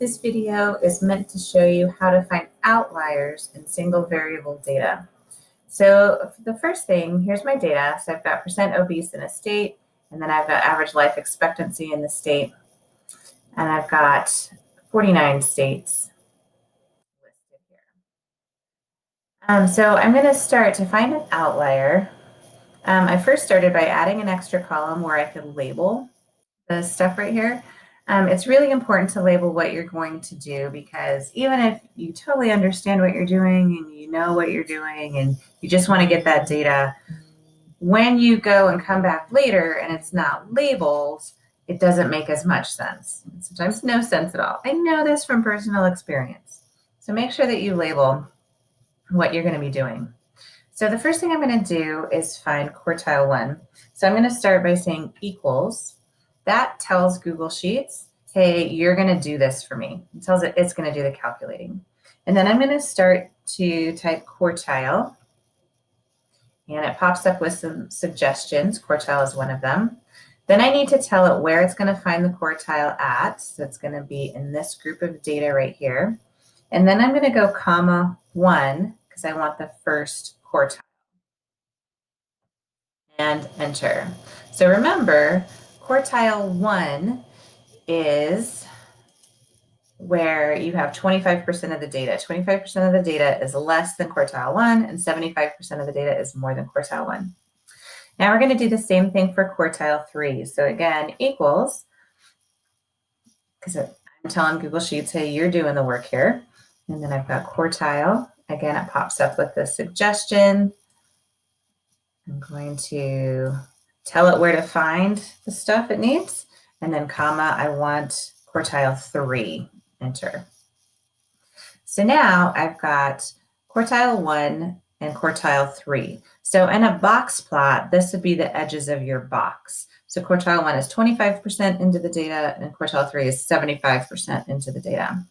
This video is meant to show you how to find outliers in single variable data. So the first thing, here's my data. So I've got percent obese in a state, and then I've got average life expectancy in the state, and I've got 49 states listed here. So I'm going to start to find an outlier. I first started by adding an extra column where I could label the stuff right here. It's really important to label what you're going to do, because even if you totally understand what you're doing and you know what you're doing and you just want to get that data, when you go and come back later and it's not labeled, it doesn't make as much sense. Sometimes no sense at all. I know this from personal experience. So make sure that you label what you're going to be doing. So the first thing I'm going to do is find quartile 1. So I'm going to start by saying equals. That tells Google Sheets, hey, you're going to do this for me. It tells it it's going to do the calculating. And then I'm going to start to type quartile, and it pops up with some suggestions. Quartile is one of them. Then I need to tell it where it's going to find the quartile at. So it's going to be in this group of data right here. And then I'm going to go comma 1 because I want the first quartile. And enter. So remember, quartile 1 is where you have 25% of the data. 25% of the data is less than quartile 1, and 75% of the data is more than quartile 1. Now we're going to do the same thing for quartile 3. So again, equals, because I'm telling Google Sheets, hey, you're doing the work here. And then I've got quartile. Again, it pops up with the suggestion. I'm going to tell it where to find the stuff it needs. And then comma, I want quartile 3, enter. So now I've got quartile 1 and quartile 3. So in a box plot, this would be the edges of your box. So quartile 1 is 25% into the data, and quartile 3 is 75% into the data.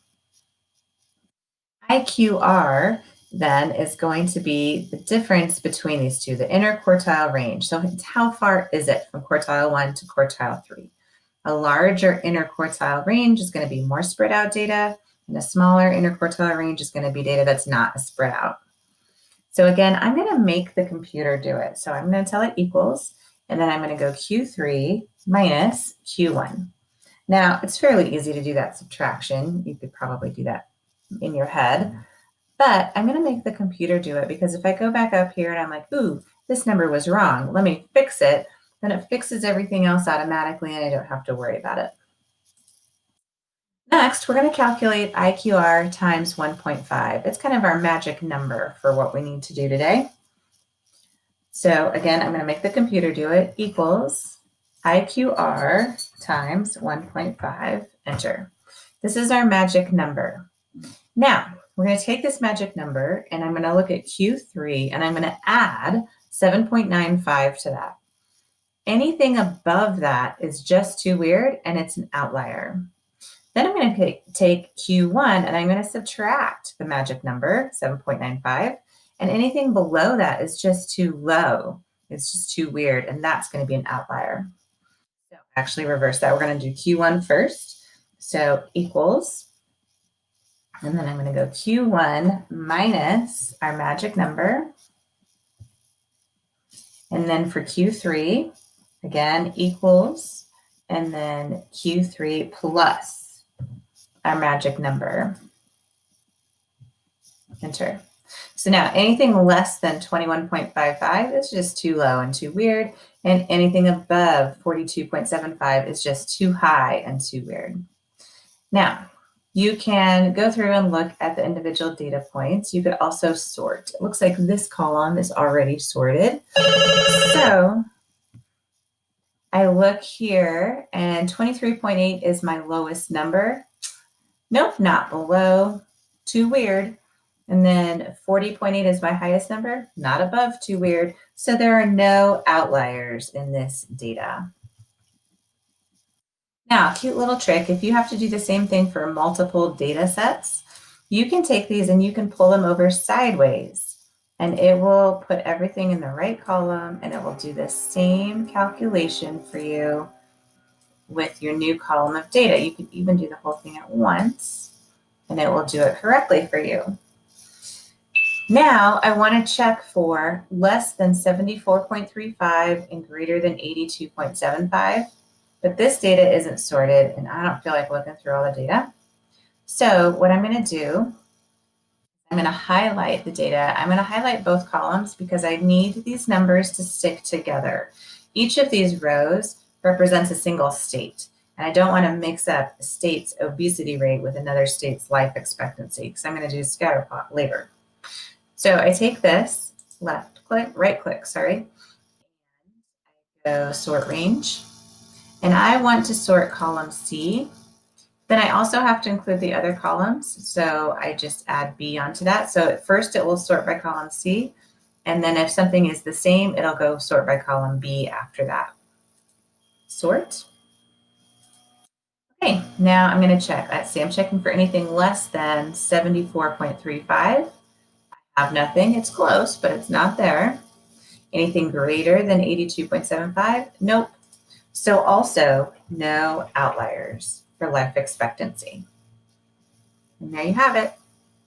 IQR then is going to be the difference between these two, the interquartile range. So how far is it from quartile 1 to quartile 3? A larger interquartile range is going to be more spread out data, and a smaller interquartile range is going to be data that's not spread out. So again, I'm going to make the computer do it. So I'm going to tell it equals, and then I'm going to go Q3 minus Q1. Now, it's fairly easy to do that subtraction. You could probably do that in your head, but I'm going to make the computer do it, because if I go back up here and I'm like, ooh, this number was wrong, let me fix it, then it fixes everything else automatically and I don't have to worry about it. Next, we're going to calculate IQR times 1.5. It's kind of our magic number for what we need to do today. So again, I'm going to make the computer do it, equals IQR times 1.5, enter. This is our magic number. Now, we're going to take this magic number and I'm going to look at Q3 and I'm going to add 7.95 to that. Anything above that is just too weird and it's an outlier. Then I'm going to take Q1 and I'm going to subtract the magic number, 7.95, and anything below that is just too low. It's just too weird, and that's going to be an outlier. So actually reverse that. We're going to do Q1 first. So equals, and then I'm going to go Q1 minus our magic number. And then for Q3, again, equals, and then Q3 plus our magic number, enter. So now anything less than 21.55 is just too low and too weird, and anything above 42.75 is just too high and too weird. Now, you can go through and look at the individual data points. You could also sort. It looks like this column is already sorted. So I look here, and 23.8 is my lowest number. Nope, not below, too weird. And then 40.8 is my highest number, not above, too weird. So there are no outliers in this data. Now, cute little trick, if you have to do the same thing for multiple data sets, you can take these and you can pull them over sideways, and it will put everything in the right column and it will do the same calculation for you with your new column of data. You can even do the whole thing at once, and it will do it correctly for you. Now I want to check for less than 74.35 and greater than 82.75, but this data isn't sorted and I don't feel like looking through all the data. So what I'm going to do, I'm going to highlight the data. I'm going to highlight both columns because I need these numbers to stick together. Each of these rows represents a single state, and I don't want to mix up a state's obesity rate with another state's life expectancy because I'm going to do scatter plot later. So I take this, right click, sorry, go sort range, and I want to sort column C. Then I also have to include the other columns, so I just add B onto that. So at first it will sort by column C, and then if something is the same, it'll go sort by column B after that. Sort. Okay, now I'm going to check. Let's see, I'm checking for anything less than 74.35. I have nothing. It's close, but it's not there. Anything greater than 82.75? Nope. So also no outliers for life expectancy. And there you have it.